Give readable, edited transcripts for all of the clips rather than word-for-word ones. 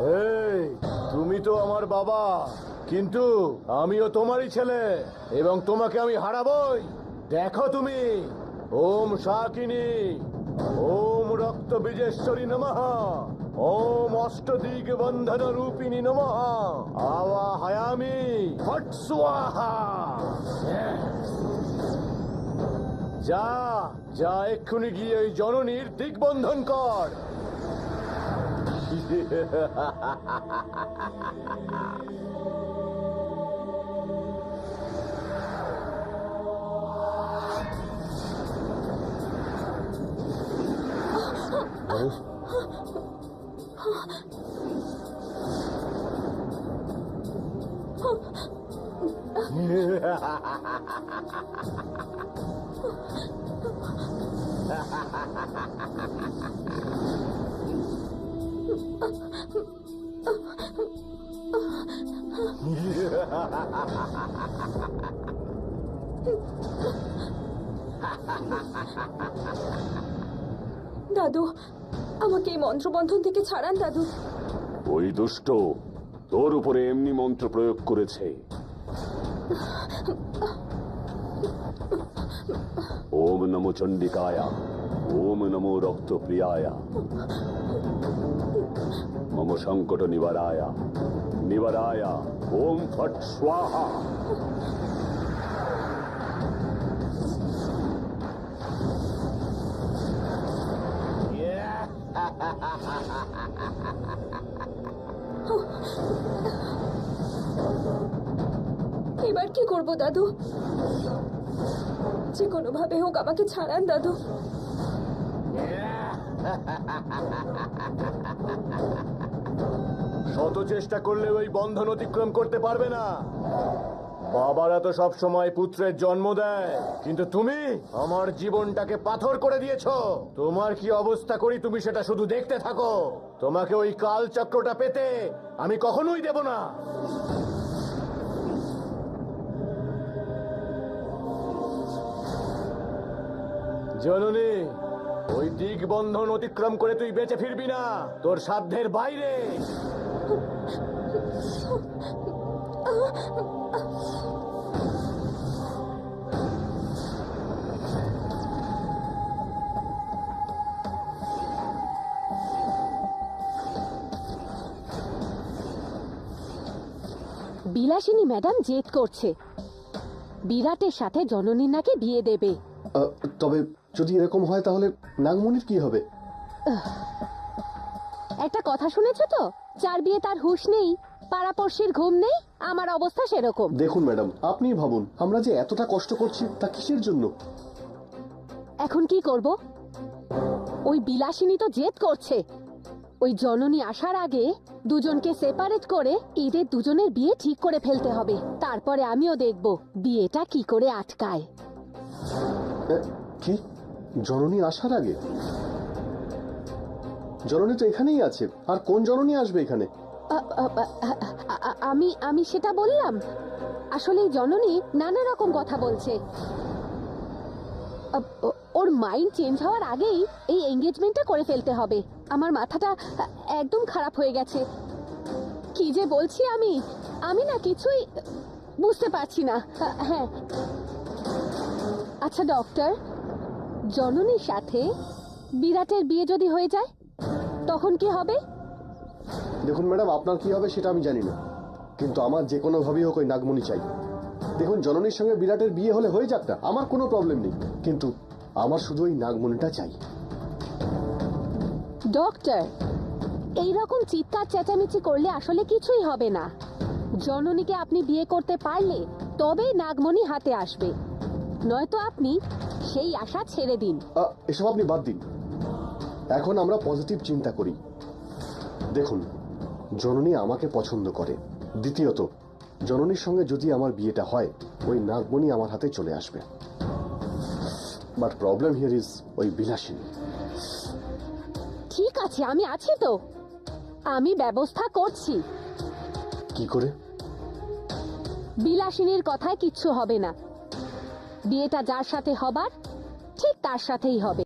এই, তুমি তো আমার বাবা, কিন্তু আমিও তোমারই ছেলে এবং তোমাকে আমি হারাবই। দেখো তুমি, ওম শাকিনী, ওম রক্ত বীজেশ্বরী নমঃ, ওম অষ্টদিগ বন্ধন রূপিণী নমঃ, আওয়াহয়ামি ফট স্বাহা। যা যা এক্ষুনি গিয়ে ওই জননীর দিগবন্ধন কর। দাদু, আমাকে এই মন্ত্রবন্ধন থেকে ছাড়ান দাদু। ওই দুষ্ট তোর উপরে এমনি মন্ত্র প্রয়োগ করেছে। ওম নমো চণ্ডিকায়া, ওম নমো রক্তপ্রিয়ায়া, মম সংকট নিবারায়া নিবারায়া, ওম ফট স্বাহা। এবার কি করব দাদু? যে কোনো ভাবে হোক আমাকে ছাড়ান দাদু। শত চেষ্টা করলে ওই বন্ধন অতিক্রম করতে পারবে না। বাবারা তো সব সময় পুত্রের জন্ম দেয়, কিন্তু তুমি আমার জীবনটাকে পাথর করে দিয়েছো। তোমার কি অবস্থা করি তুমি সেটা শুধু দেখতে থাকো। তোমাকে ওই কাল চক্রটা পেতে আমি কখনোই দেব না। জননী, ওই দিগবন্ধন অতিক্রম করে তুই বেঁচে ফিরবি না, তোর সাধ্যের বাইরে। বিলাসিনী ম্যাডাম জেদ করছে, বিরাটের সাথে জননীর নাকি বিয়ে দেবে। তবে যদি এরকম হয় তাহলে নাগমণির কি হবে? একটা কথা শুনেছো তো, যার বিয়ে তার হুঁশ নেই, পাড়াপড়শির ঘুম নেই, আমার অবস্থা সেরকম। দেখুন ম্যাডাম, আপনিই ভাবুন, আমরা যে এতটা কষ্ট করছি তা কিসের জন্য? এখন কি করব? ওই বিলাসিনী তো জেদ করছে, ওই জননী আসার আগে দুজনকে সেপারেট করে এদের দুজনের বিয়ে ঠিক করে ফেলতে হবে। তারপরে আমিও দেখব বিয়েটা কি করে আটকায়। কি? জননী আসার আগে? জননী তো এখানেই আছে, আর কোন জননী আসবে এখানে? আমি সেটা বললাম। আসলে জননী নানা রকম কথা বলছে। ওর মাইন্ড চেঞ্জ হওয়ার আগেই এই এঙ্গেজমেন্টটা করে ফেলতে হবে। আমার মাথাটা একদম খারাপ হয়ে গেছে। কি যে বলছি আমি না কিছুই বুঝতে পারছি না। হ্যাঁ, আচ্ছা ডক্টর, জননীর সাথে বিরাটের বিয়ে যদি হয়ে যায় তখন কি হবে? দেখুন ম্যাডাম, আপনার কি হবে সেটা আমি জানি না, কিন্তু আমার যে কোনো ভাবেই হোক ওই নাগমণি চাই। দেখুন, জননীর সঙ্গে বিরাটের বিয়ে হলে হয়ে যাক না, আমার কোনো প্রবলেম নেই, কিন্তু আমার শুধু ওই নাগমণিটা চাই। ডক্টর, এইরকম চিৎকার চেঁচামেচি করলে আসলে কিছুই হবে না। জননীকে আপনি বিয়ে করতে পারলে তবেই নাগমণি হাতে আসবে, নয়তো আপনি সেই আশা ছেড়ে দিন। এসব আপনি বাদ দিন, এখন আমরা পজিটিভ চিন্তা করি। দেখুন, জননী আমাকে পছন্দ করে। দ্বিতীয়ত, জননীর সঙ্গে যদি আমার বিয়েটা হয়, ওই নাগমণি আমার হাতে চলে আসবে। বাট প্রবলেম হিয়ার ইজ ওই বিলাসিনী। ঠিক আছে, আমি আছি তো, আমি ব্যবস্থা করছি। কি করে? বিলাসিনীর কথায় কিচ্ছু হবে না, বিয়েটা যার সাথে হবার ঠিক তার সাথেই হবে।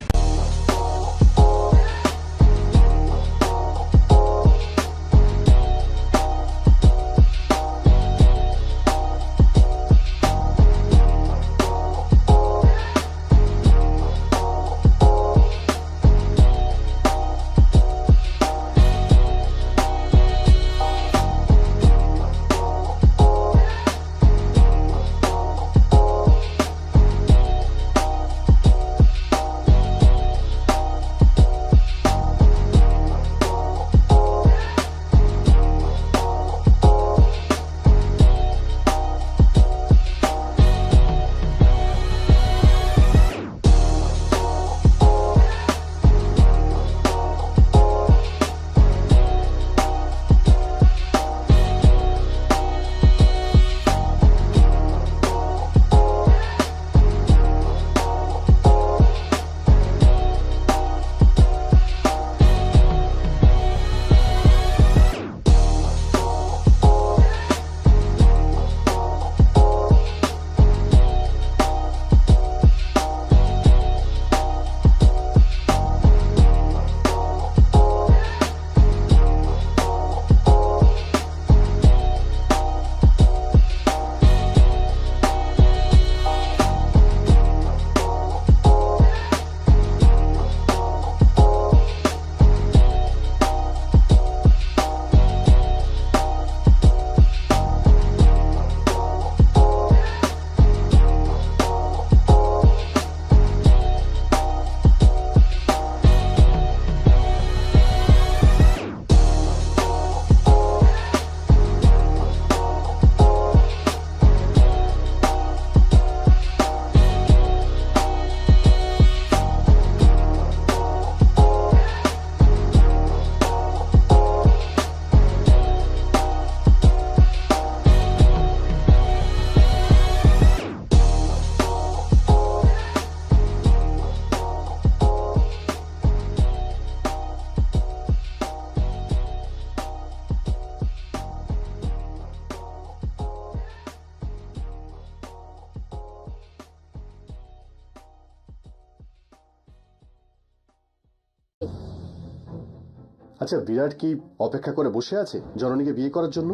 আচ্ছা, বিরাট কি অপেক্ষা করে বসে আছে জননীকে বিয়ে করার জন্য?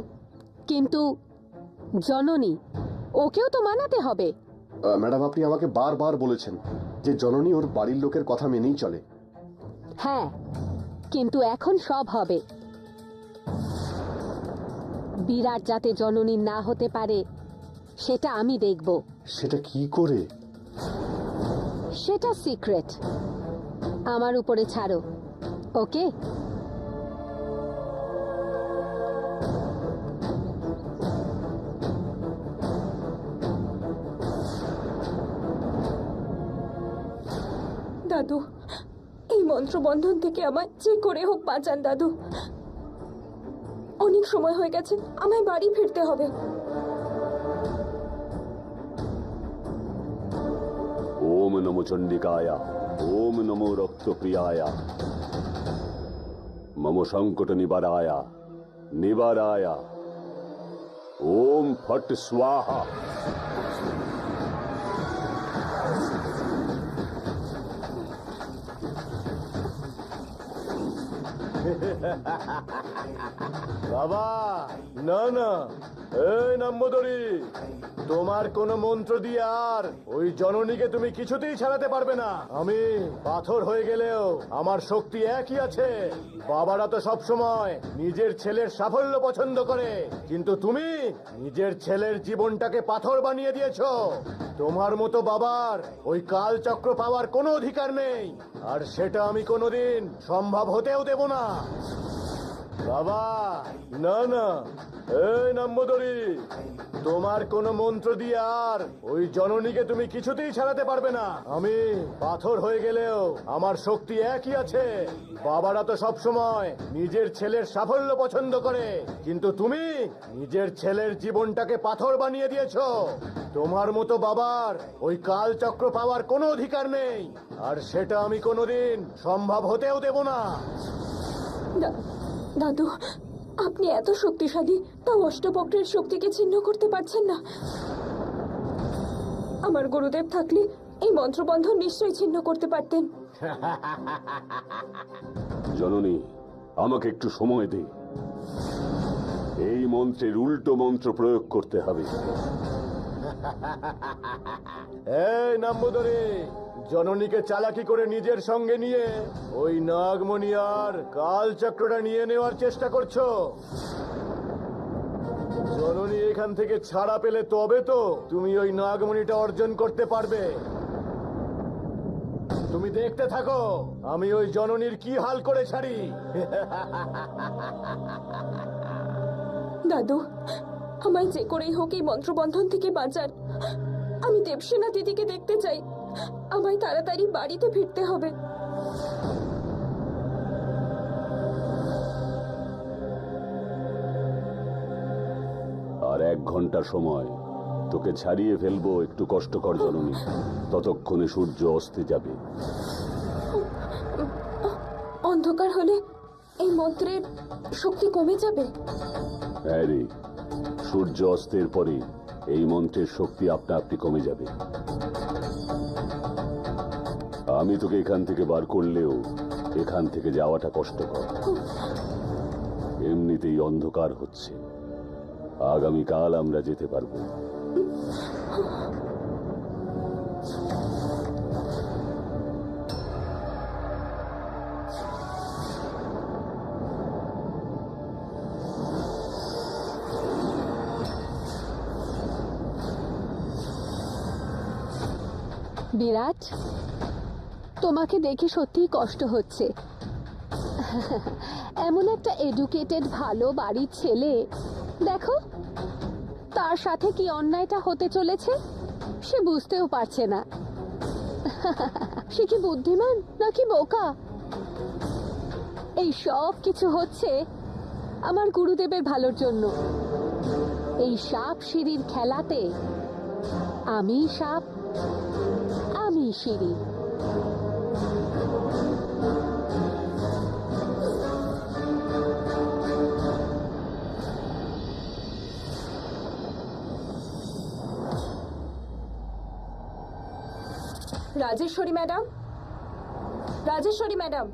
কিন্তু জননী, ওকেও তো মানাতে হবে। ম্যাডাম, আপনি আমাকে বারবার বলেছেন যে জননী ওর বাড়ির লোকের কথা মেনেই চলে। হ্যাঁ, কিন্তু এখন সব হবে। বিরাট যাতে জননী না হতে পারে সেটা আমি দেখব। সেটা কি করে? সেটা সিক্রেট, আমার উপরে ছাড়ো। ওকে? দাদু, এই মন্ত্রবন্ধন থেকে আমায় যে করে হোক বাঁচান দাদু। অনেক সময় হয়ে গেছে, আমায় বাড়ি ফিরতে হবে। ওম নমো চণ্ডিকায়, ওম নমো রক্তপ্রিয়ায়, মম সংকট নিবারায় নিবারায়, ওম ফট স্বাহা। বাবা, না না, এই নাম্বদরি, তোমার কোন মন্ত্র দিয়ে আর ওই জননীকে তুমি কিছুতেই ছাড়াতে পারবে না। আমি পাথর হয়ে গেলেও আমার শক্তি একই আছে। বাবারা তো সব সময় নিজের ছেলের সাফল্য পছন্দ করে, কিন্তু তুমি নিজের ছেলের জীবনটাকে পাথর বানিয়ে দিয়েছো। তোমার মতো বাবার ওই কালচক্র পাওয়ার কোনো অধিকার নেই, আর সেটা আমি কোনোদিন সম্ভব হতেও দেব না। বাবা, না না, এই নাম্বদরি, তোমার কোন মন্ত্র দিয়ে আর ওই জননীকে তুমি কিছুতেই ছাড়াতে পারবে না। আমি পাথর হয়ে গেলেও আমার শক্তি একই আছে। বাবারা তো সব সময় নিজের ছেলের সাফল্য পছন্দ করে, কিন্তু তুমি নিজের ছেলের জীবনটাকে পাথর বানিয়ে দিয়েছো। তোমার মতো বাবার ওই কালচক্র পাওয়ার কোনো অধিকার নেই, আর সেটা আমি কোনোদিন সম্ভব হতেও দেব না। দাদু, আপনি এত শক্তিশালী, তাও অষ্টবক্রের শক্তিকে ছিন্ন করতে পারছেন না। আমার গুরুদেব থাকলে এই মন্ত্রবন্ধন নিশ্চয়ই ছিন্ন করতে পারতেন। জননী, আমাকে একটু সময় দে। এই মন্ত্রের উল্টো মন্ত্র প্রয়োগ করতে হবে। এই নাম্বদরে, জননীকে চালাকি করে নিজের সঙ্গে নিয়ে ওই নাগমণি আর কালচক্রটা নিয়ে নেওয়ার চেষ্টা করছো। জননী এখান থেকে ছাড়া পেলে তবে তো তুমি ওই নাগমণিটা অর্জন করতে পারবে। তুমি দেখতে থাকো আমি ওই জননীর কি হাল করে ছাড়ি। দাদু, আমায় যে করেই হোক এই মন্ত্রবন্ধন থেকে বাঁচান। আমি দেবসেনা দিদিকে দেখতে চাই। আমায় তাড়াতাড়ি বাড়িতে ফিরতে হবে। আর 1 ঘন্টা সময়, তোকে ছাড়িয়ে ফেলবো। একটু কষ্ট কর জননী, ততক্ষণে সূর্য অস্তে যাবে। অন্ধকার হলে এই মন্ত্রের শক্তি কমে যাবে। হ্যাঁ রে, সূর্য অস্তের পরে এই মন্ত্রের শক্তি আপনা আপনি কমে যাবে। আমি তোকে এখান থেকে বার করলেও এখান থেকে যাওয়াটা কষ্টকর। এমনিতেই অন্ধকার হচ্ছে, আগামীকাল আমরা যেতে পারবো। বিরাট, তোমাকে দেখে সত্যিই কষ্ট হচ্ছে। এমন একটা এডুকেটেড ভালো বাড়ির ছেলে, দেখো তার সাথে কি অন্যায়টা হতে চলেছে সে বুঝতেও পারছে না। সে কি বুদ্ধিমান নাকি বোকা? এই সব কিছু হচ্ছে আমার গুরুদেবের ভালোর জন্য। এই সাপ সিঁড়ির খেলাতে আমি সাপ, আমি সিঁড়ি। Rajeshwari madam, Rajeshwari madam.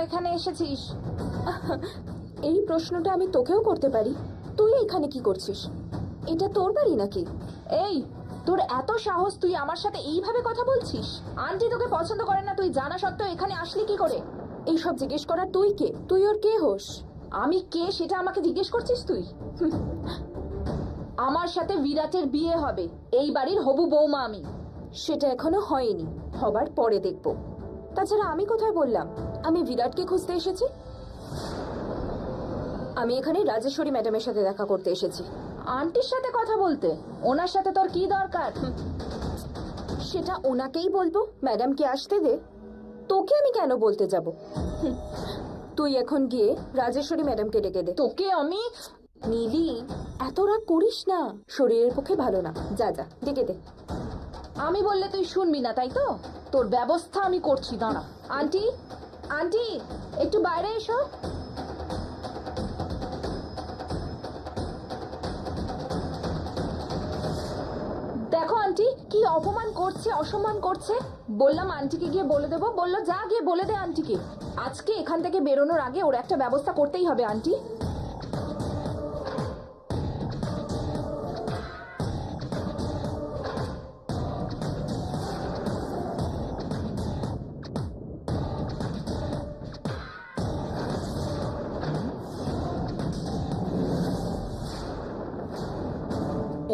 এখানে এসেছিস? এই প্রশ্নটা আমি তোকেও করতে পারি। তুই এখানে কি করছিস? এটা তোর বাড়ি নাকি? এই, তোর এত সাহস, তুই আমার সাথে এইভাবে কথা বলছিস? আন্টি তোকে পছন্দ করে না, তুই জানা সত্ত্বেও এখানে আসলি কি করে? এইসব জিজ্ঞেস করার তুই কে? তুই ওর কে হোস? আমি কে সেটা আমাকে জিজ্ঞেস করছিস তুই? আমার সাথে বিরাটের বিয়ে হবে, এই বাড়ির হবু বৌমা আমি। সেটা এখনো হয়নি, হবার পরে দেখব। তাছাড়া আমি কোথায় বললাম আমি বিরাটকে খুঁজতে এসেছি? আমি এখানে রাজেশ্বরী ম্যাডামের সাথে দেখা করতে এসেছি। আন্টির সাথে কথা বলতে? ওনার সাথে তোর কি দরকার? সেটা ওনাকেই বলবো। ম্যাডামকে আসতে দে। তোকে আমি কেন বলতে যাব? তুই এখন গিয়ে রাজেশ্বরী ম্যাডামকে ডেকে দে। তোকে আমি... নীলি, এত রাগ করিস না, শরীরের পক্ষে ভালো না। যা যা, ডেকে দে। আমি বললে তুই শুনবি না, তাই তো? তোর ব্যবস্থা আমি করছি, দাঁড়া। আন্টি, আন্টি, একটু বাইরে এসো। দেখো আন্টি কি অপমান করছে, অসম্মান করছে। বললাম আন্টিকে গিয়ে বলে দেবো, বললো যা গিয়ে বলে দে আন্টিকে। আজকে এখান থেকে বেরোনোর আগে ওর একটা ব্যবস্থা করতেই হবে আন্টি।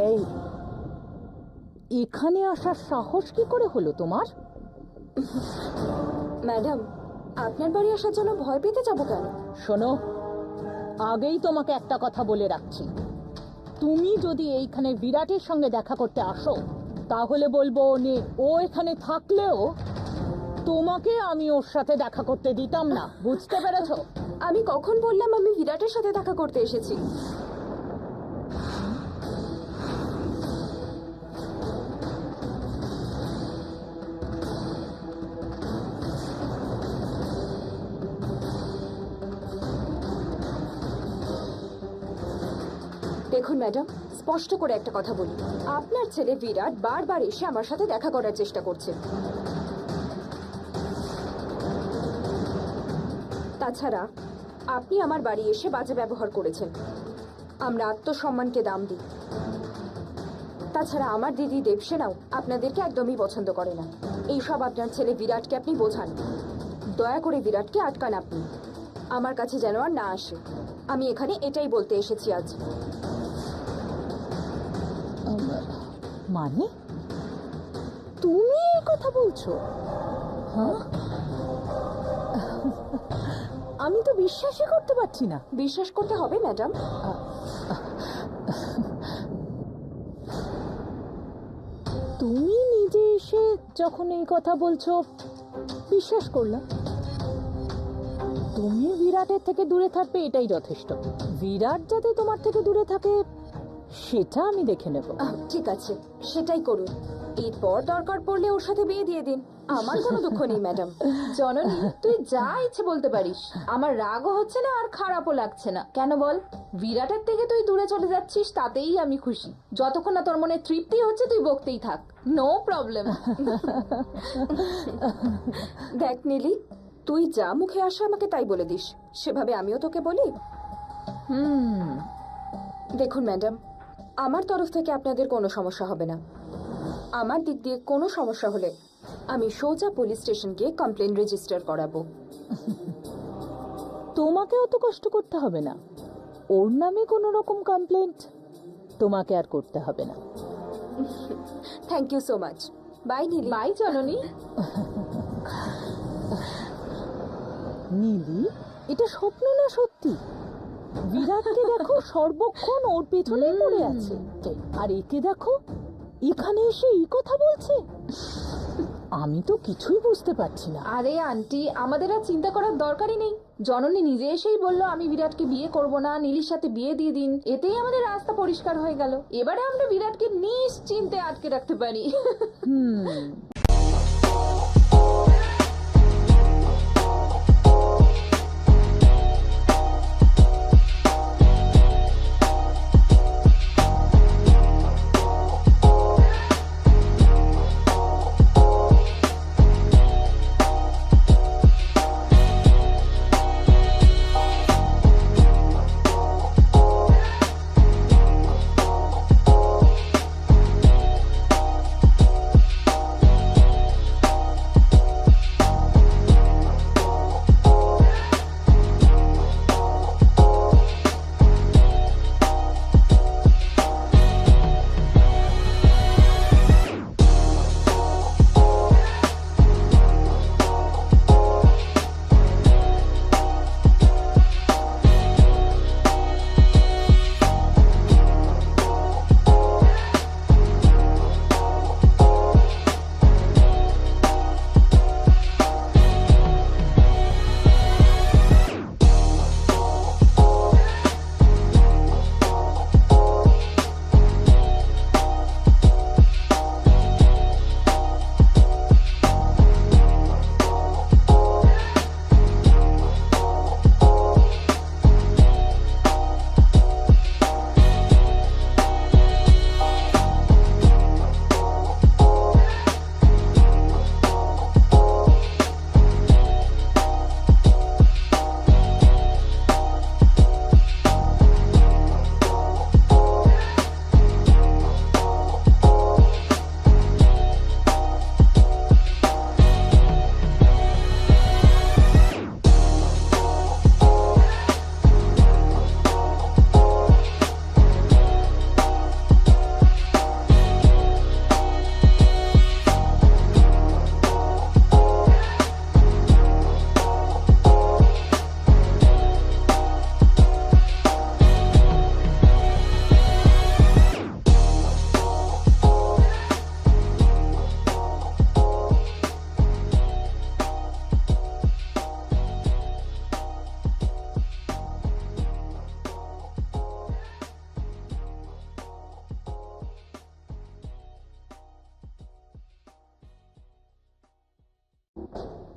এই, এখানে আসার সাহস কি করে হলো তোমার? ম্যাডাম, আপনার বাড়ি আসার জন্য ভয় পেতে যাব কেন? শোনো, আগেই তোমাকে একটা কথা বলে রাখছি, তুমি যদি এইখানে বিরাটের সঙ্গে দেখা করতে আসো তাহলে বলবো নে ও এখানে থাকলেও তোমাকে আমি ওর সাথে দেখা করতে দিতাম না, বুঝতে পেরেছো? আমি কখন বললাম আমি বিরাটের সাথে দেখা করতে এসেছি? দেখুন ম্যাডাম, স্পষ্ট করে একটা কথা বলি, আপনার ছেলে বিরাট বারবার এসে আমার সাথে দেখা করার চেষ্টা করছে। তাছাড়া আপনি আমার বাড়ি এসে বাজে ব্যবহার করেছেন। আমরা আত্মসম্মানকে দাম দিই। তাছাড়া আমার দিদি দেবসেনাও আপনাদেরকে একদমই পছন্দ করে না। এইসব আপনার ছেলে বিরাটকে আপনি বোঝান। দয়া করে বিরাটকে আটকান আপনি, আমার কাছে যেন আর না আসে। আমি এখানে এটাই বলতে এসেছি আজ। মানে তুমি এই কথা বলছো? হ্যাঁ, আমি তো বিশ্বাসই করতে পারছি না। বিশ্বাস করতে হবে ম্যাডাম। তুমি নিজে এসে যখন এই কথা বলছো বিশ্বাস করলাম। তুমি বিরাটের থেকে দূরে থাকবে এটাই যথেষ্ট। বিরাট যাতে তোমার থেকে দূরে থাকে সেটা আমি দেখে নেব। ঠিক আছে, সেটাই করুন। এরপর দরকার পড়লে ওর সাথে বিয়ে দিয়ে দিন, আমার কোনো দুঃখ নেই ম্যাডাম। জননী, তুই যা ইচ্ছে বলতে পারিস, আমার রাগও হচ্ছে না আর খারাপও লাগছে না। কেন বল? বিরাটের থেকে তুই দূরে চলে যাচ্ছিস তাতেই আমি খুশি। যতক্ষণ না তোর মনে তৃপ্তি হচ্ছে তুই বকতেই থাক, নো প্রবলেম। দেখ নীলি, তুই যা মুখে আসে আমাকে তাই বলে দিস, সেভাবে আমিও তোকে বলি। দেখুন ম্যাডাম, আমার তরফ থেকে আপনাদের কোনো সমস্যা হবে না। আমার দিক দিয়ে কোনো সমস্যা হলে আমি সোজা পুলিশ স্টেশন গিয়ে কমপ্লেন রেজিস্টার করাবো। তোমাকে অত কষ্ট করতে হবে না। ওর নামে কোনো রকম কমপ্লেন্ট তোমাকে আর করতে হবে না। Thank you so much. Bye Nili. Bye Janani. Nili, এটা স্বপ্ন না সত্যি? বিরাটকে দেখো সর্বক্ষণ ওর পেছনে পড়ে আছে, আর একে দেখো এখানে এসে এই কথা বলছে। আমি তো কিছুই বুঝতে পারছি না। আরে আন্টি, আমাদের আর চিন্তা করার দরকারই নেই। জননী নিজে এসেই বললো আমি বিরাটকে বিয়ে করব না, নীলির সাথে বিয়ে দিয়ে দিন। এতেই আমাদের রাস্তা পরিষ্কার হয়ে গেল। এবারে আমরা বিরাটকে নিশ্চিন্তে আটকে রাখতে পারি।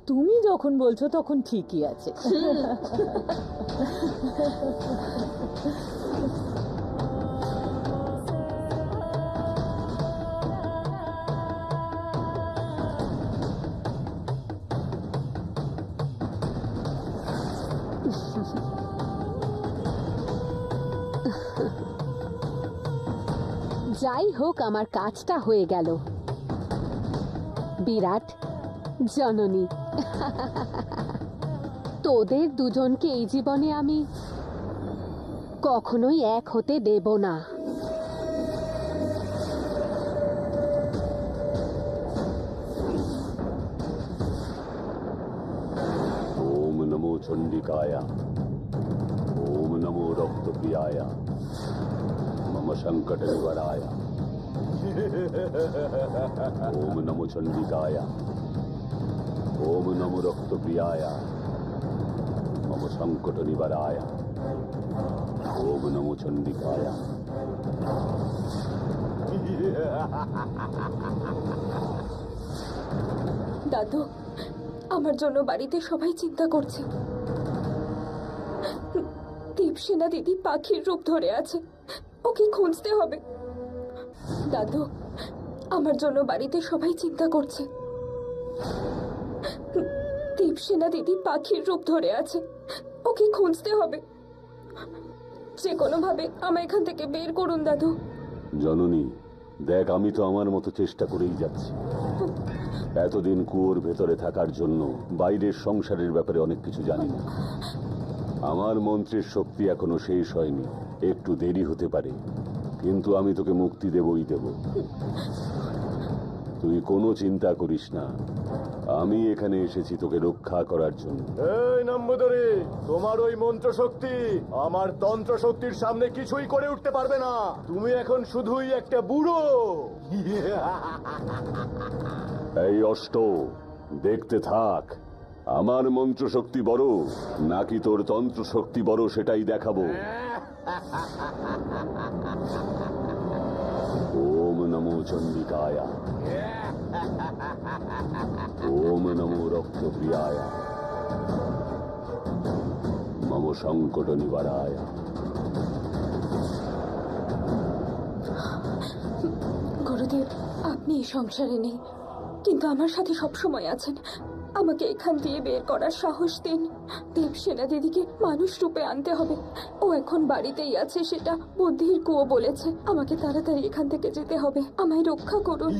তুমি যখন বলছো তখন ঠিকই আছে। যাই হোক, আমার কাজটা হয়ে গেল। বিরাট, জননী, তোদের দুজনকে এই জীবনে আমি কখনোই এক হতে দেব না। ওম নমো চণ্ডিকায়া, ওম নমো রক্তপ্রিয়ায়া, মম সংকট নিবারায়া। ওম নমো চণ্ডিকায়া, ওম নমো রক্তপ্রিয়ায়া, মম সংকট নিবারায়া। ওম নমো চণ্ডিকায়া। দাদু, আমার জন্য বাড়িতে সবাই চিন্তা করছে। দীপসেনা দিদি পাখির রূপ ধরে আছে, ওকে খুঁজতে হবে। দাদু, আমার জন্য বাড়িতে সবাই চিন্তা করছে। দীপসেনা দিদি পাখির রূপ ধরে আছে, ওকে খুঁজতে হবে। যে কোনো ভাবে আমায় এখান থেকে বের করুন দাদু। জননী, দেখ, আমি তো আমার মতো চেষ্টা করেই যাচ্ছি। এতদিন কুয়োর ভেতরে থাকার জন্য বাইরের সংসারের ব্যাপারে অনেক কিছু জানি না। আমার মন্ত্রের শক্তি এখনো শেষ হয়নি, একটু দেরি হতে পারে, কিন্তু আমি তোকে মুক্তি দেবই দেব। তুই কোনো চিন্তা করিস না, আমি এখানে এসেছি তোকে রক্ষা করার জন্য। এই নম্বদরে, তোমার ওই মন্ত্র শক্তি আমার তন্ত্র শক্তির সামনে কিছুই করে উঠতে পারবে না। তুমি এখন শুধুই একটা বুড়ো। এই অষ্ট, দেখতে থাক, আমার মন্ত্র শক্তি বড় নাকি তোর তন্ত্র শক্তি বড় সেটাই দেখাবো। ওম নমো চণ্ডিকায়া, ওম নমো রক্তপ্রিয়ায়া, মম সংকট নিবারায়া। গুরুদেব, আপনি এই সংসারে নেই, কিন্তু আমার সাথে সব সময় আছেন। আমাকে এখান দিয়ে বের করার সাহস দিন। দেবসেনা দিদিকে মানুষ রূপে আনতে হবে। ও এখন বাড়িতেই আছে, সেটা বুদ্ধির কুয়ো বলেছে। আমাকে তাড়াতাড়ি এখান থেকে যেতে হবে। আমায় রক্ষা করুন।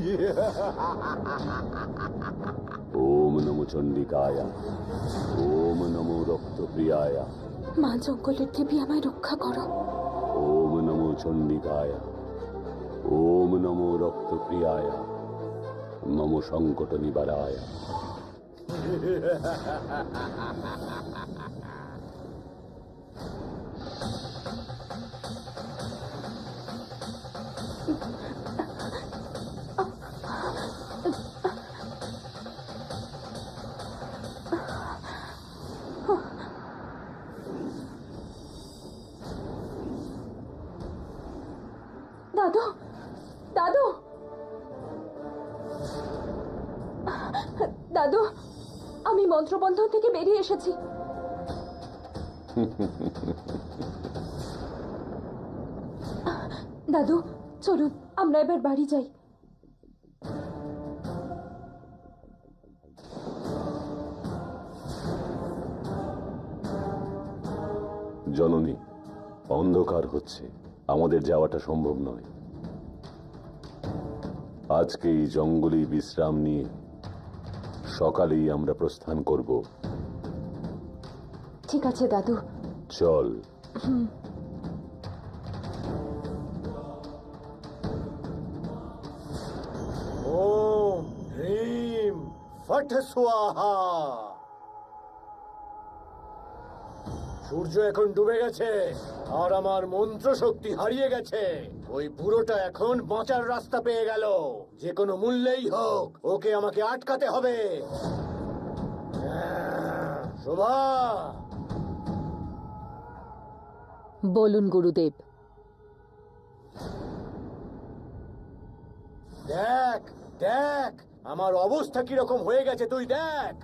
ওম নমো চণ্ডিকায়া, ওম নমো রক্তপ্রিয়ায়া, মা জঙ্গলের দেবী, আমায় রক্ষা করো। ওম নমো চণ্ডিকায়া, ওম নমো রক্তপ্রিয়ায়া, মম সংকট নিবারায়া। দাদু, দাদু, দাদু, আমি মন্ত্রবন্ধন থেকে বেরিয়ে এসেছি। দাদু, চলুন আমরা এবার বাড়ি যাই। জননী, অন্ধকার হচ্ছে, আমাদের যাওয়াটা সম্ভব নয়। আজকে এই জঙ্গলেই বিশ্রাম নিয়ে সকালেই আমরা প্রস্থান করব। ঠিক আছে দাদু। চল। ওম হ্রিম ফট স্বাহা। সূর্য এখন ডুবে গেছে আর আমার মন্ত্র শক্তি হারিয়ে গেছে। ওই বুড়োটা এখন বাঁচার রাস্তা পেয়ে গেল। যে কোনো মূল্যেই হোক ওকে আমাকে আটকাতে হবে। শোভা, বলুন গুরুদেব। দেখ দেখ আমার অবস্থা কিরকম হয়ে গেছে, তুই দেখ।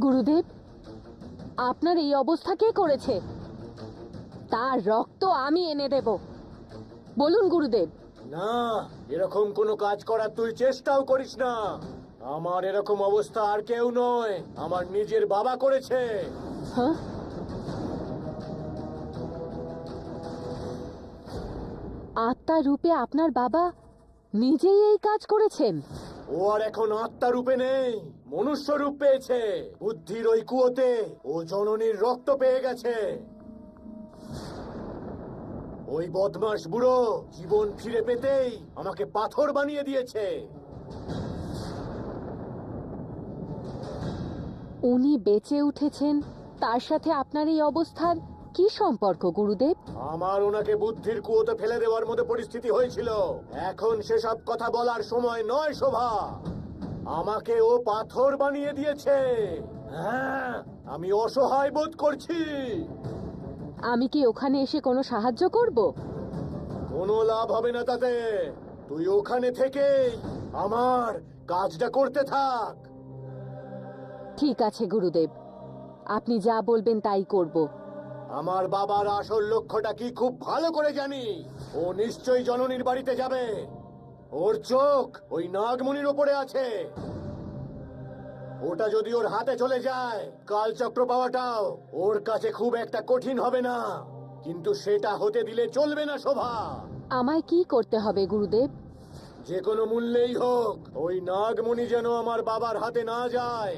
গুরুদেব, আপনার এই অবস্থা কে করেছে? তার রক্ত আমি এনে দেব। বলুন গুরুদেব। না, এরকম কোনো কাজ করার তুই চেষ্টাও করিস না। আমার এরকম অবস্থা আর কেউ নয়, আমার নিজের বাবা করেছে। হ্যাঁ? আত্মা রূপে আপনার বাবা নিজেই এই কাজ করেছেন? ও আর এখন আত্মা রূপে নেই, মনুষ্য রূপ পেয়েছে। বুদ্ধির ওই কুয়োতে ও জননীর রক্ত পেয়ে গেছে। ওই বদমাস বুড়ো জীবন ফিরে পেতেই আমাকে পাথর বানিয়ে দিয়েছে। উনি বেঁচে উঠেছেন, তার সাথে আপনার এই অবস্থার কি সম্পর্ক গুরুদেব? আমার ওনাকে বুদ্ধির কুয়োতে ফেলে দেওয়ার মতো পরিস্থিতি হয়েছিল। এখন সেসব কথা বলার সময় নয় শোভা। আমাকে ও পাথর বানিয়ে দিয়েছে। হ্যাঁ, আমি অসহায় বোধ করছি। আমি কি ওখানে এসে কোনো সাহায্য করব? কোনো লাভ হবে না তাতে। তুই ওখানে থেকেই আমার কাজটা করতে থাক। ঠিক আছে গুরুদেব, আপনি যা বলবেন তাই করব। আমার বাবার আসল লক্ষ্যটা কি খুব ভালো করে জানি। ও নিশ্চয়ই জননীর বাড়িতে যাবে। ওর চোখ ওই নাগমণির ওপরে আছে। ওটা যদি ওর হাতে চলে যায়, কালচক্র পাওয়াটাও ওর কাছে খুব একটা কঠিন হবে না। কিন্তু সেটা হতে দিলে চলবে না শোভা। আমায় কি করতে হবে গুরুদেব? যে কোনো মূল্যেই হোক ওই নাগমণি যেন আমার বাবার হাতে না যায়।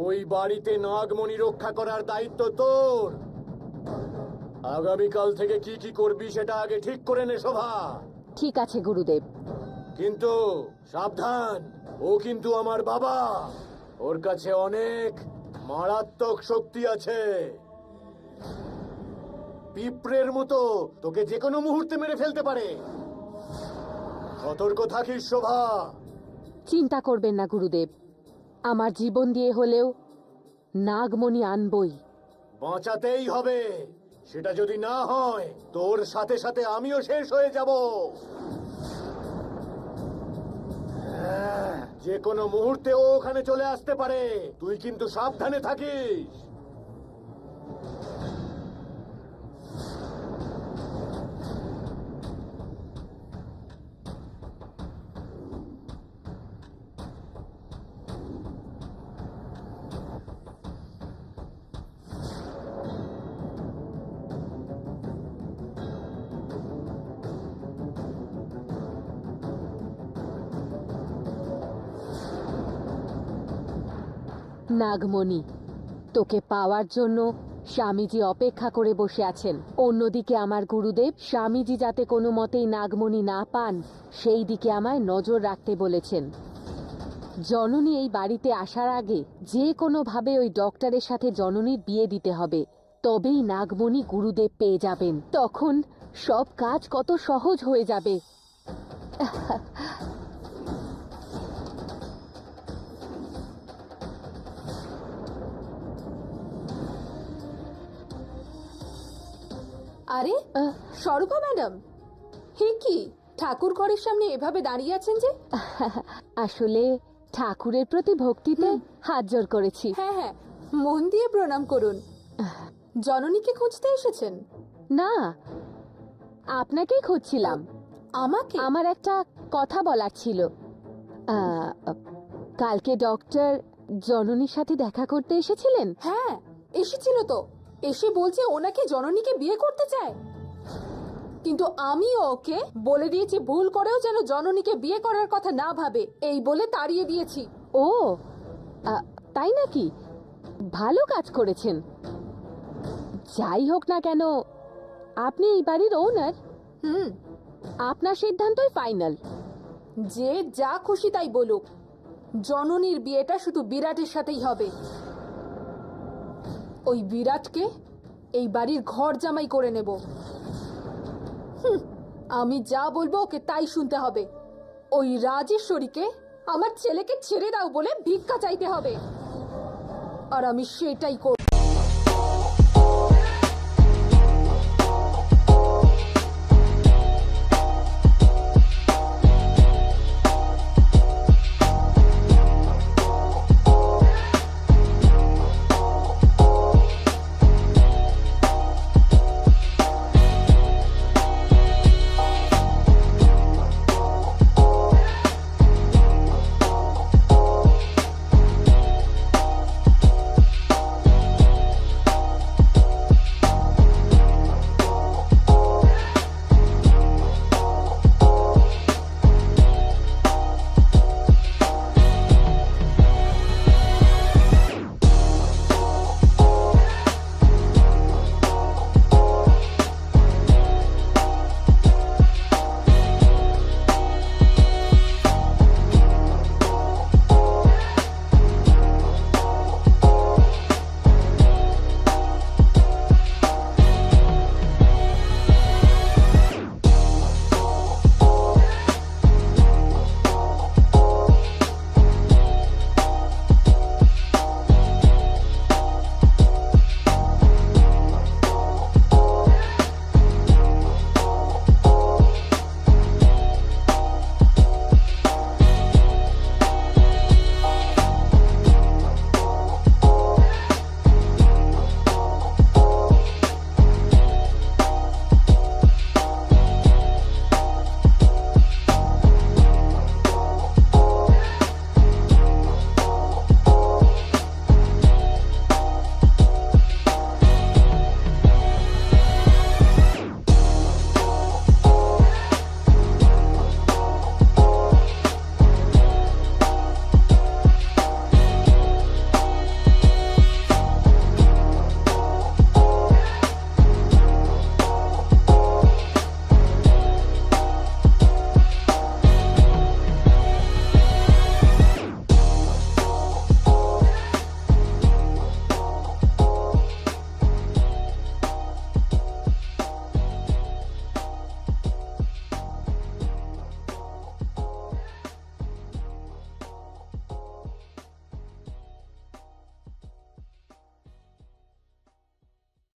ওই বাড়িতে নাগমণি রক্ষা করার দায়িত্ব তোর। আগামীকাল থেকে কি কি করবি সেটা আগে ঠিক করে নে শোভা। ঠিক আছে গুরুদেব। কিন্তু সাবধান, ও কিন্তু আমার বাবা। ওর কাছে অনেক মারাত্মক শক্তি আছে। পিঁপড়ের মতো তোকে যে কোনো মুহূর্তে মেরে ফেলতে পারে। সতর্ক থাকিস শোভা। চিন্তা করবেন না গুরুদেব, আমার জীবন দিয়ে হলেও নাগমণি আনবই। বাঁচাতেই হবে। সেটা যদি না হয় তোর সাথে সাথে আমিও শেষ হয়ে যাব। যে কোনো মুহূর্তে ও ওখানে চলে আসতে পারে। তুই কিন্তু সাবধানে থাকিস। নাগমণি, তোকে পাওয়ার জন্য স্বামীজি অপেক্ষা করে বসে আছেন। অন্যদিকে আমার গুরুদেব স্বামীজি যাতে কোনো মতেই নাগমণি না পান সেই দিকে আমায় নজর রাখতে বলেছেন। জননী এই বাড়িতে আসার আগে যে কোনোভাবে ওই ডক্টরের সাথে জননীর বিয়ে দিতে হবে, তবেই নাগমণি গুরুদেব পেয়ে যাবেন। তখন সব কাজ কত সহজ হয়ে যাবে। আরে স্বরূপা ম্যাডাম, হে কি ঠাকুর ঘরের সামনে এভাবে দাঁড়িয়ে আছেন যে? আসলে ঠাকুরের প্রতি ভক্তিতে হাত জোর করেছি। হ্যাঁ হ্যাঁ, মন দিয়ে প্রণাম করুন। জননীকে খুঁজতে এসেছেন? না, আপনাকেই খুঁজছিলাম। আমাকে? আমার একটা কথা বলার ছিল। কালকে ডক্টর জননীর সাথে দেখা করতে এসেছিলেন? হ্যাঁ এসেছিল তো। এসে বলছে ওনাকে জননীকে বিয়ে করতে চায়। কিন্তু আমি ওকে বলে দিয়েছি ভুল করেও যেন জননীকে বিয়ে করার কথা না ভাবে, এই বলে তাড়িয়ে দিয়েছি। ও তাই নাকি? ভালো কাজ করেছেন। যাই হোক না কেন, আপনি এই বাড়ির ওনার। আপনার সিদ্ধান্তই ফাইনাল। যে যা খুশি তাই বলুক, জননীর বিয়েটা শুধু বিরাটের সাথেই হবে। ওই বিরাটকে এই বাড়ির ঘর জামাই করে নেব। আমি যা বলবো ওকে তাই শুনতে হবে। ওই রাজেশ্বরীকে আমার ছেলেকে ছেড়ে দাও বলে ভিক্ষা চাইতে হবে, আর আমি সেটাই করব।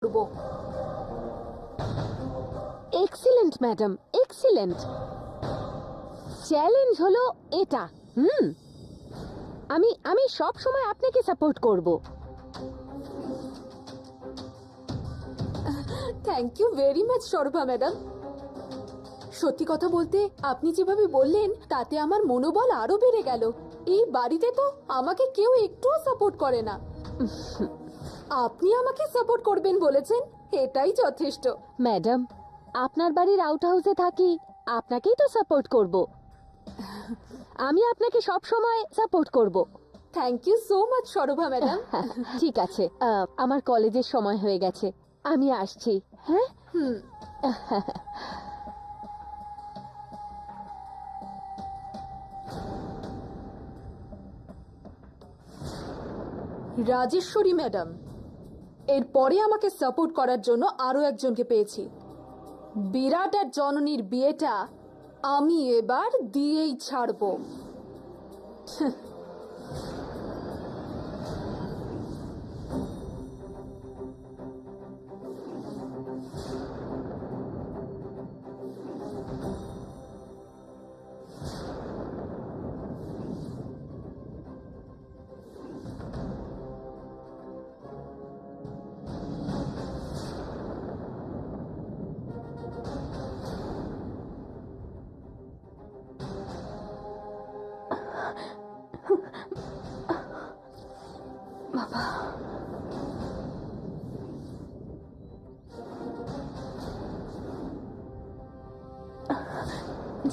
করব। Excellent madam, excellent. চ্যালেঞ্জ হলো এটা। আমি আমি সব সময় আপনাকে সাপোর্ট করব। Thank you very much Sarva madam. সত্যি কথা বলতে আপনি যেভাবে বললেন তাতে আমার মনোবল আরো বেড়ে গেল। এই বাড়িতে তো আমাকে কেউ একটুও সাপোর্ট করে না। আপনি আমাকে সাপোর্ট করবেন বলেছেন, এটাই যথেষ্ট। ম্যাডাম, আপনার বাড়ির আউট হাউসে থাকি, আপনাকেই তো সাপোর্ট করব। আমি আপনাকে সব সময় সাপোর্ট করব। Thank you so much Sarva madam. ঠিক আছে, আমার কলেজের সময় হয়ে গেছে, আমি আসছি। হ্যাঁ, রাজেশ্বরী ম্যাডাম, এরপরে আমাকে সাপোর্ট করার জন্য আরো একজনকে পেয়েছি। বিরাট আর জননীর বিয়েটা আমি এবার দিয়েই ছাড়বো।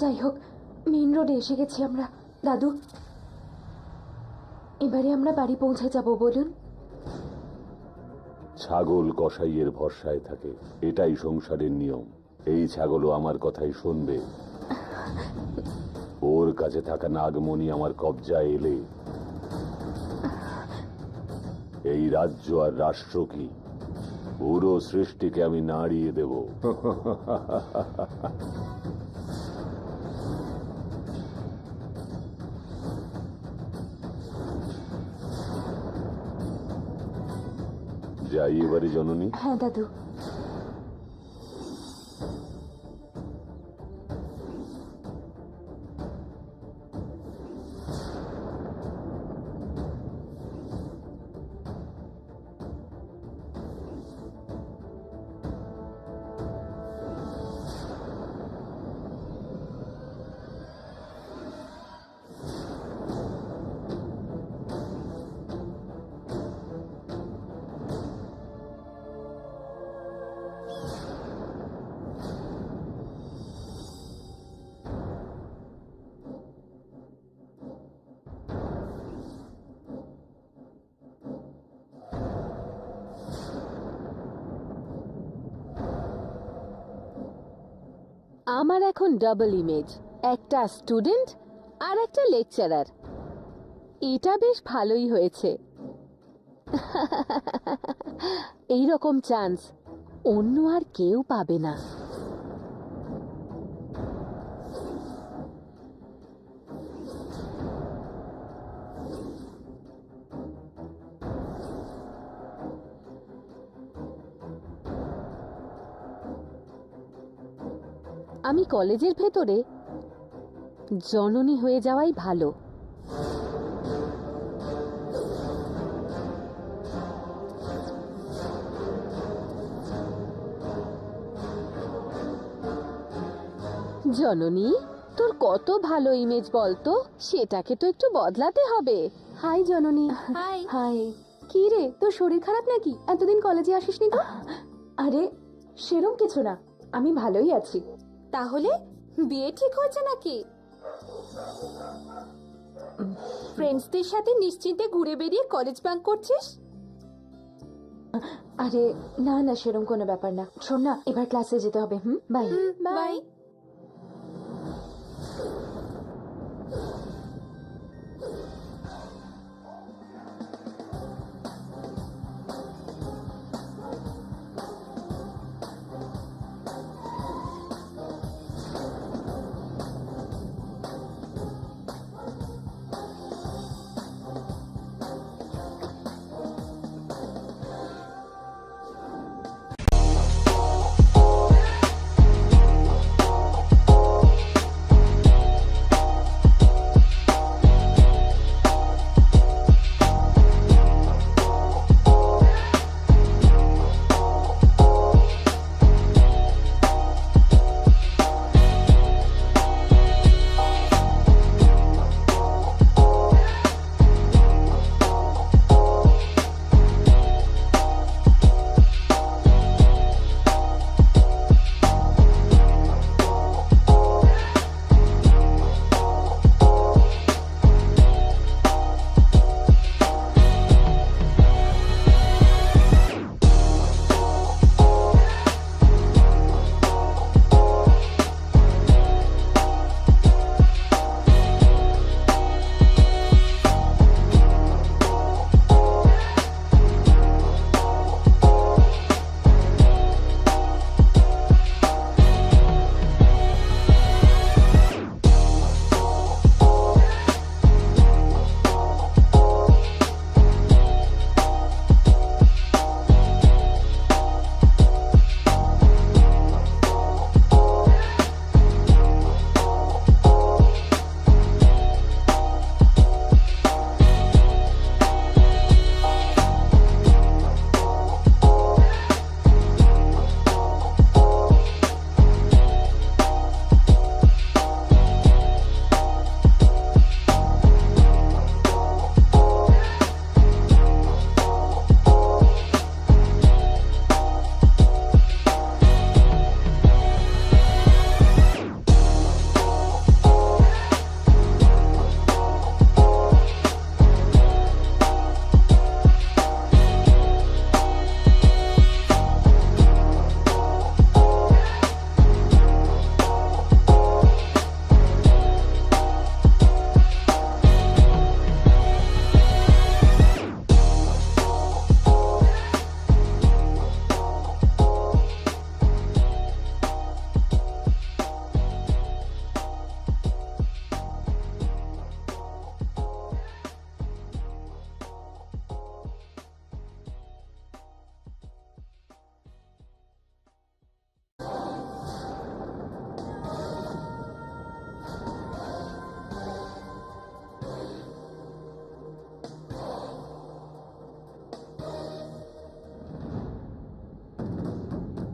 যাই হোক, মেইন রোডে এসে গেছি আমরা। দাদু, এবারে আমরা বাড়ি পৌঁছে যাব বলুন। ছাগল কসাইয়ের ভরসায় থাকে, এটাই সংসারের নিয়ম। এই ছাগলও আমার কথাই শুনবে। ওর কাছে থাকা নাগমণি আমার কবজায় এলে এই রাজ্য আর রাষ্ট্র কি, পুরো সৃষ্টিকে আমি নাড়িয়ে দেব। যাই এবারে জননী। হ্যাঁ দাদু। আমার এখন ডাবল ইমেজ, একটা স্টুডেন্ট আর একটা লেকচারার। এটা বেশ ভালোই হয়েছে। এই রকম চান্স অন্য আর কেউ পাবে না। আমি কলেজের ভেতরে জননী হয়ে যাওয়াই ভালো। জননী, তোর কত ভালো ইমেজ বলতো, সেটাকে তো একটু বদলাতে হবে। হাই জননী। High high. কি রে, তোর শরীর খারাপ নাকি? এতদিন কলেজে আসিসনি তো? আরে সেরম কিছু না, আমি ভালোই আছি। তাহলে বিয়ে ঠিক হয়েছে নাকি? ফ্রেন্ডসদের সাথে নিশ্চিন্তে ঘুরে বেরিয়ে কলেজ বাঙ্ক করছিস? আরে না না, সেরম কোনো ব্যাপার না। শোন না, এবার ক্লাসে যেতে হবে। Bye bye.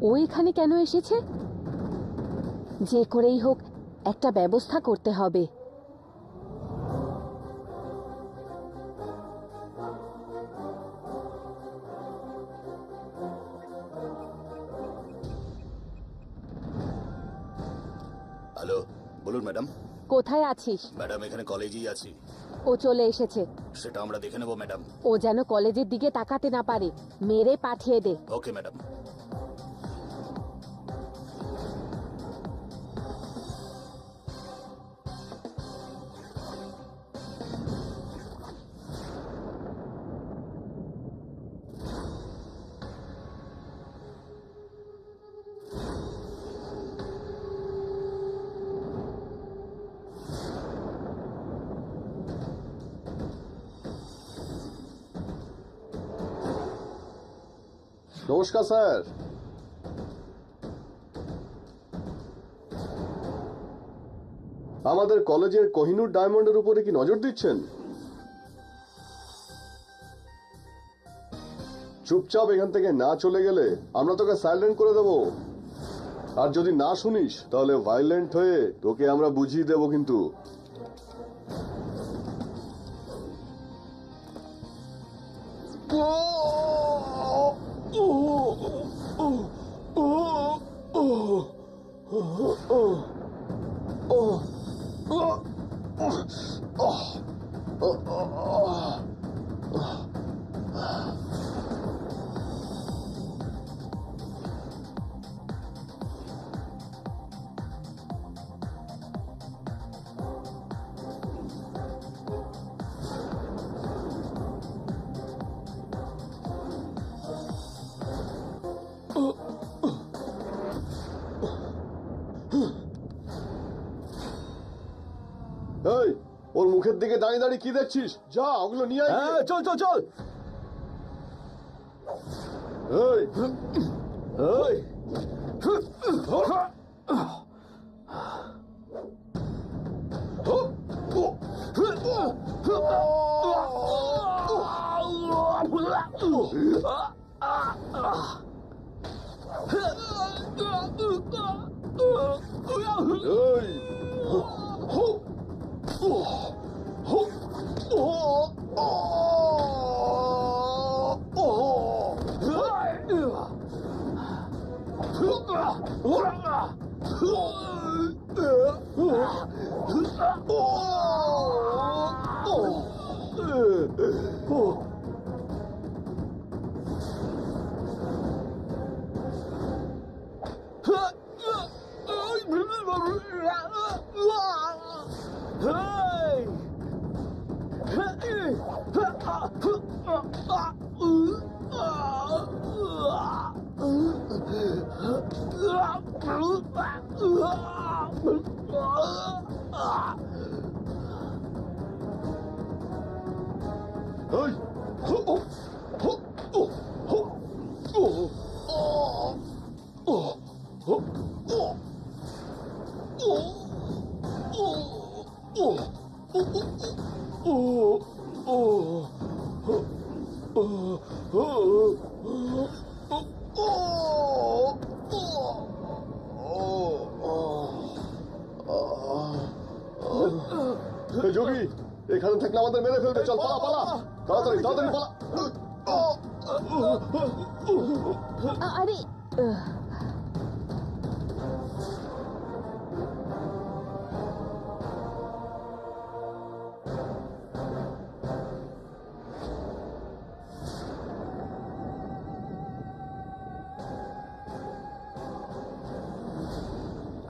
ও এখানে কেন এসেছে? যে করেই হোক একটা ব্যবস্থা করতে হবে। হ্যালো, বলুন ম্যাডাম। কোথায় আছিস? ম্যাডাম এখানে কলেজেই আছি। ও চলে এসেছে। সেটা আমরা দেখে নেব ম্যাডাম। ও যেন কলেজের দিকে তাকাতে না পারে, মেরে পাঠিয়ে দে। Okay madam. নমস্কার স্যার। আমাদের কলেজের কোহিনূর ডায়মন্ডের উপরে কি নজর দিচ্ছেন? চুপচাপ এখান থেকে না চলে গেলে আমরা তোকে সাইলেন্ট করে দেব। আর যদি না শুনিস তাহলে ভায়োলেন্ট হয়ে তোকে আমরা বুঝিয়ে দেব কিন্তু। এই, ওর মুখের দিকে দাঁড়িয়ে দাঁড়িয়ে কি দেখছিস? যা ওগুলো নিয়ে আয়। হ্যাঁ, চল চল চল। এই, এই, যোগী, এখানে থাকলে আমাদের মেরে ফেলবে। চল পালা পালা, তাড়াতাড়ি তাড়াতাড়ি পালা। আরে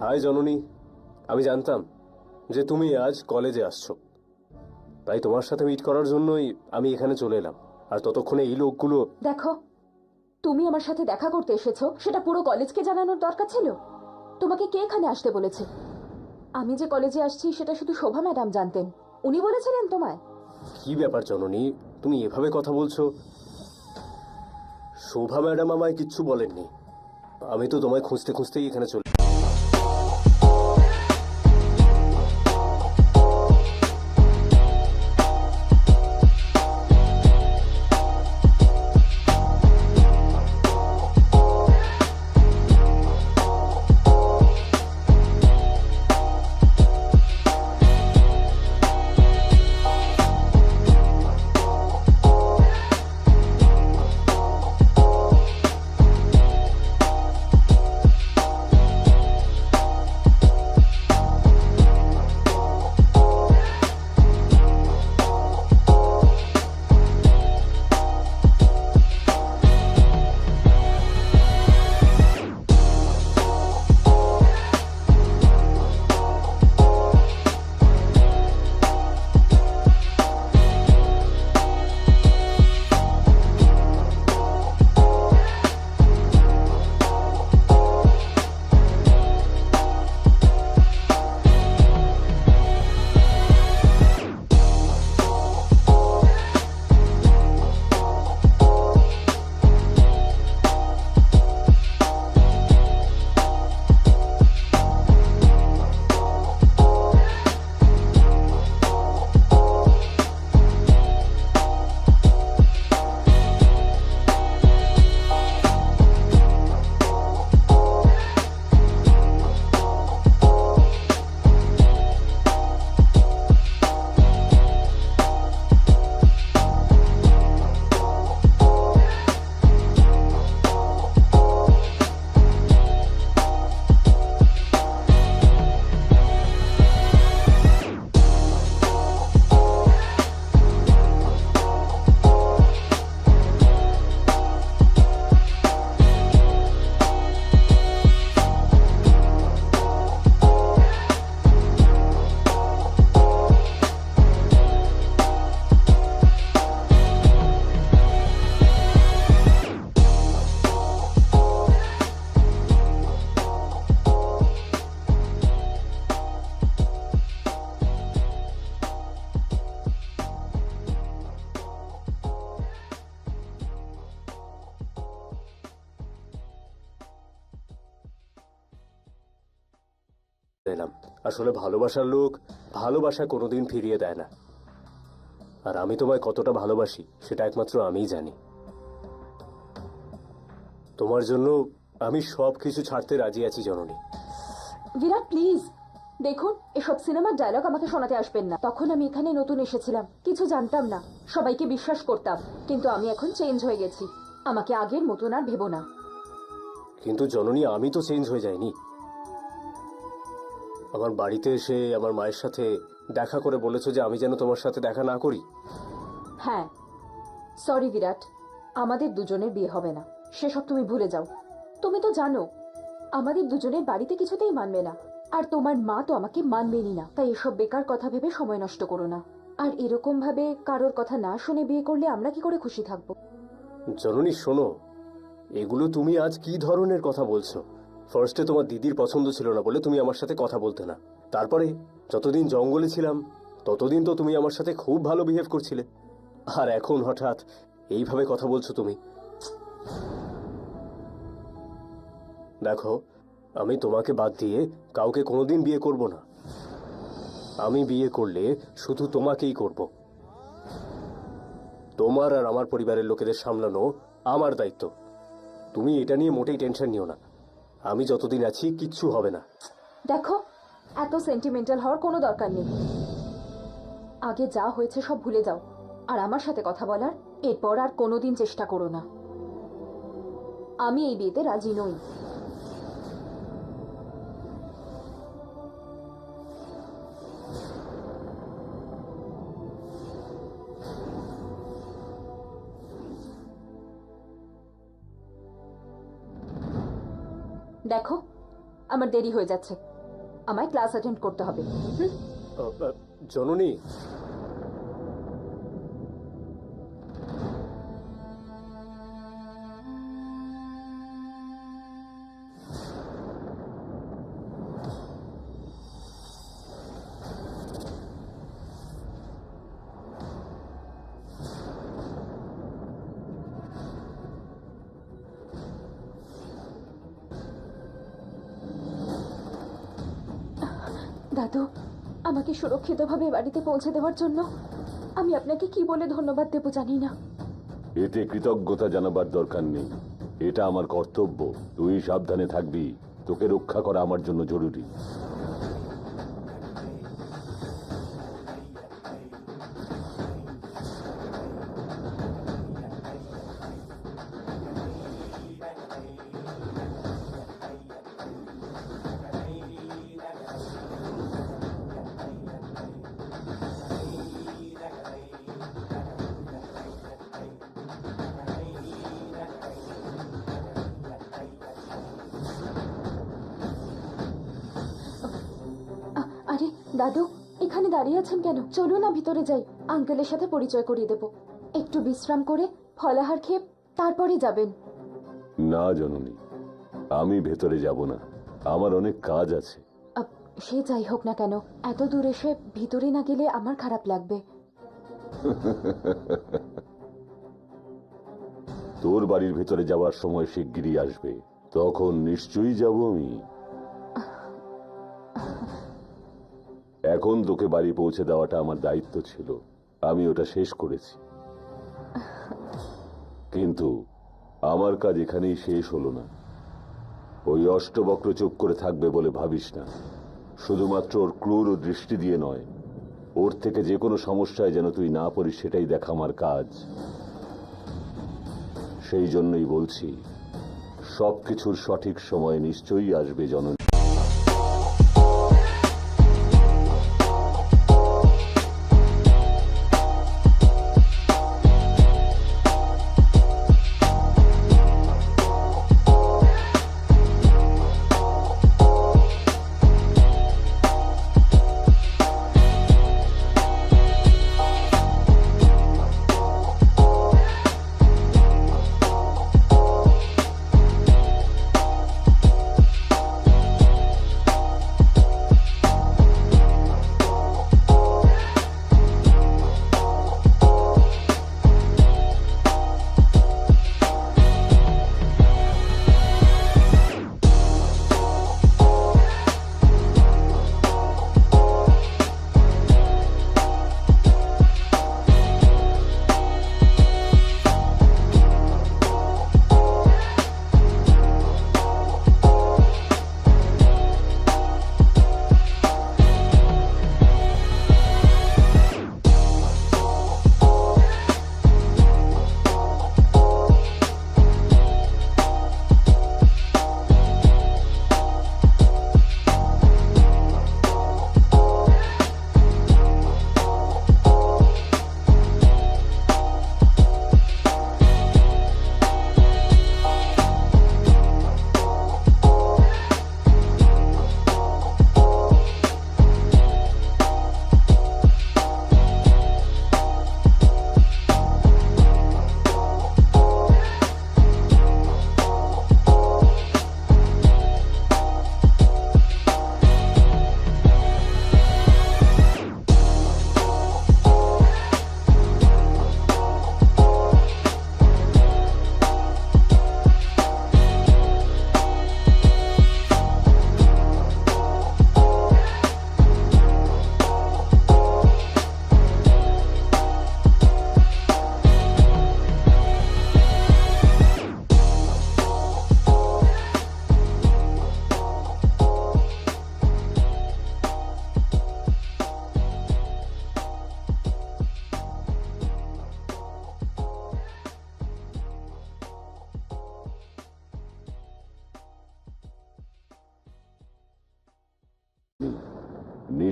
হাই জননী, আমি জানতাম যে তুমি আজ কলেজে আসছো, তাই তোমার সাথে মিট করার জন্যই আমি এখানে চলে এলাম। আর ততক্ষণে এই লোকগুলো। দেখো, তুমি আমার সাথে দেখা করতে এসেছো সেটা পুরো কলেজকে জানানোর দরকার ছিল। তোমাকে কে এখানে আসতে বলেছে? আমি যে কলেজে আসছি সেটা শুধু শোভা ম্যাডাম জানতেন। উনি বলেছিলেন তোমায়? কি ব্যাপার জননী, তুমি এভাবে কথা বলছো? শোভা ম্যাডাম আমায় কিচ্ছু বলেননি। আমি তো তোমায় খুঁজতে খুঁজতেই এখানে চলে। আসলে ভালোবাসার লোক ভালোবাসা কোনোদিন ফিরিয়ে দেয় না। আর আমি তোমায় কতটা ভালোবাসি সেটা একমাত্র আমিই জানি। তোমার জন্য আমি সব কিছু ছাড়তে রাজি আছি জননী। বিরাট প্লিজ দেখুন, এসব সিনেমার ডায়লগ আমাকে শোনাতে আসবেন না। তখন আমি এখানে নতুন এসেছিলাম, কিছু জানতাম না, সবাইকে বিশ্বাস করতাম, কিন্তু আমি এখন চেঞ্জ হয়ে গেছি। আমাকে আগের মতন আর ভেবো না। কিন্তু জননী, আমি তো চেঞ্জ হয়ে যাইনি। আমার বাড়িতে এসে আমার মায়ের সাথে দেখা করে বলেছো যে আমি যেন তোমার সাথে দেখা না করি। হ্যাঁ, সরি বিরাট, আমাদের দুজনের বিয়ে হবে না, সেসব তুমি ভুলে যাও। তুমি তো জানো আমাদের দুজনের বাড়িতে কিছুতেই মানবে না, আর তোমার মা তো আমাকে মানবেনই না। তাই এসব বেকার কথা ভেবে সময় নষ্ট করো না। আর এরকম ভাবে কারোর কথা না শুনে বিয়ে করলে আমরা কি করে খুশি থাকবো? জননী শোনো, এগুলো তুমি আজ কি ধরনের কথা বলছো? ফার্স্টে তোমার দিদির পছন্দ ছিল না বলে তুমি আমার সাথে কথা বলতে না। তারপরে যতদিন জঙ্গলে ছিলাম ততদিন তো তুমি আমার সাথে খুব ভালো বিহেভ করছিলে, আর এখন হঠাৎ এইভাবে কথা বলছো তুমি। দেখো, আমি তোমাকে বাদ দিয়ে কাউকে কোনোদিন বিয়ে করব না। আমি বিয়ে করলে শুধু তোমাকেই করব। তোমার আর আমার পরিবারের লোকেদের সামলানো আমার দায়িত্ব। তুমি এটা নিয়ে মোটেই টেনশন নিও না। আমি যতদিন আছি কিচ্ছু হবে না। দেখো, এত সেন্টিমেন্টাল হওয়ার কোনো দরকার নেই। আগে যা হয়েছে সব ভুলে যাও, আর আমার সাথে কথা বলার এরপর আর কোনোদিন চেষ্টা করো না। আমি এই বিয়েতে রাজি নই। দেখো, আমার দেরি হয়ে যাচ্ছে, আমায় ক্লাস অ্যাটেন্ড করতে হবে। জননী, দাদু, আমাকে সুরক্ষিতভাবে বাড়িতে পৌঁছে দেওয়ার জন্য আমি আপনাকে কি বলে ধন্যবাদ দেবো জানি না। এতে কৃতজ্ঞতা জানাবার দরকার নেই, এটা আমার কর্তব্য। তুই সাবধানে থাকবি, তোকে রক্ষা করা আমার জন্য জরুরি। আরে দাদু, এখানে দাঁড়িয়ে আছেন কেন? চলুন না ভিতরে যাই, আঙ্কেলের সাথে পরিচয় করিয়ে দেব। একটু বিশ্রাম করে ফলাহার খেয়ে তারপরে যাবেন। না জননী, আমি ভেতরে যাব না, আমার অনেক কাজ আছে। সে যাই হোক না কেন, এত দূর এসে ভিতরে না গেলে আমার খারাপ লাগবে। তোর বাড়ির ভেতরে যাওয়ার সময় শিগগিরই আসবে, তখন নিশ্চয়ই যাব আমি। এখন তোকে বাড়ি পৌঁছে দেওয়াটা আমার দায়িত্ব ছিল, আমি ওটা শেষ করেছি। কিন্তু আমার কাজ এখানেই শেষ হলো না। ওই অষ্টবক্র চুপ করে থাকবে বলে ভাবিস না। শুধুমাত্র ওর ক্রূর দৃষ্টি দিয়ে নয়, ওর থেকে যে কোনো সমস্যায় যেন তুই না পড়িস সেটাই দেখা আমার কাজ। সেই জন্যই বলছি, সবকিছুর সঠিক সময় নিশ্চয়ই আসবে জননী।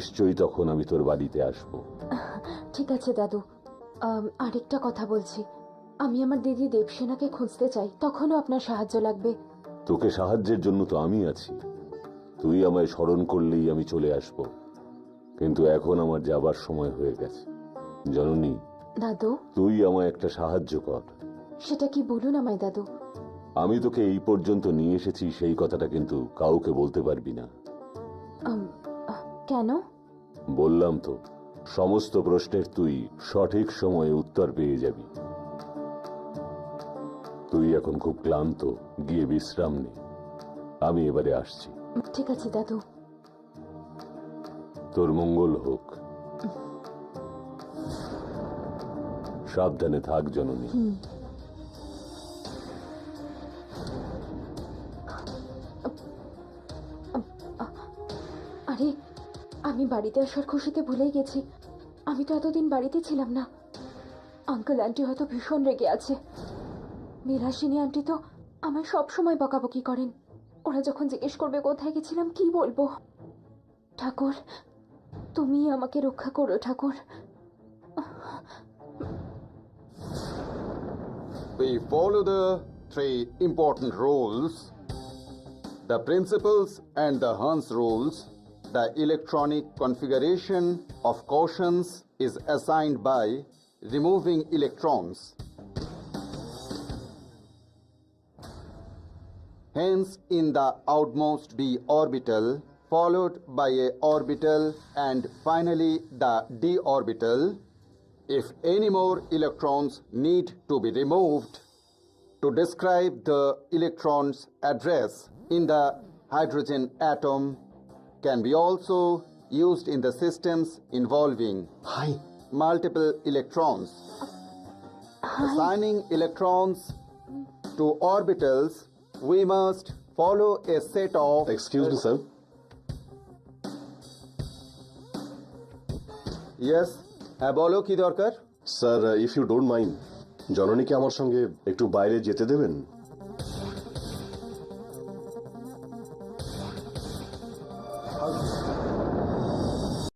নিশ্চয়ই তখন আমি তোর বাড়িতে আসবো। ঠিক আছে দাদু, আরেকটা কথা বলছি, আমি আমার দিদি দেবসেনাকে খুঁজতে চাই, তখনও আপনার সাহায্য লাগবে। তোকে সাহায্যের জন্য তো আমি আছি, তুই আমায় স্মরণ করলেই আমি চলে আসব। কিন্তু এখন আমার যাবার সময় হয়ে গেছে। জননী, দাদু, তুই আমায় একটা সাহায্য কর। সেটা কি বলুন আমায় দাদু। আমি তোকে এই পর্যন্ত নিয়ে এসেছি সেই কথাটা কিন্তু কাউকে বলতে পারবি না। কেন? বললাম তো, সমস্ত প্রশ্নের তুই সঠিক সময়ে উত্তর পেয়ে যাবি। তুই এখন খুব ক্লান্ত, গিয়ে বিশ্রাম নে, আমি এবারে আসছি। ঠিক আছে দাদু। তোর মঙ্গল হোক। সাবধানে থাক জননী। আরে, আমি বাড়িতে আসার খুশিতে ভুলেই গেছি, আমি তো এতদিন বাড়িতে ছিলাম না। আঙ্কেল আন্টি হয়তো ভীষণ রেগে আছে। বিলাসিনী আন্টি তো আমায় সবসময় বকাবকি করেন। ওরা যখন জিজ্ঞেস করবে কোথায় গেছিলাম, কি বলবো? ঠাকুর, তুমি আমাকে রক্ষা করো ঠাকুর। We follow the three important rules: the principles and the Hans rules. The electronic configuration of quotients is assigned by removing electrons. Hence, in the outmost d orbital, followed by a orbital and finally the d orbital, if any more electrons need to be removed, to describe the electron's address in the hydrogen atom can be also used in the systems involving hi, multiple electrons. Assigning electrons to orbitals, we must follow a set of excuse me sir. Yes, হ্যাঁ বলো কি দরকার? Sir, if you don't mind, জননীকে আমার সঙ্গে একটু বাইরে যেতে দেবেন?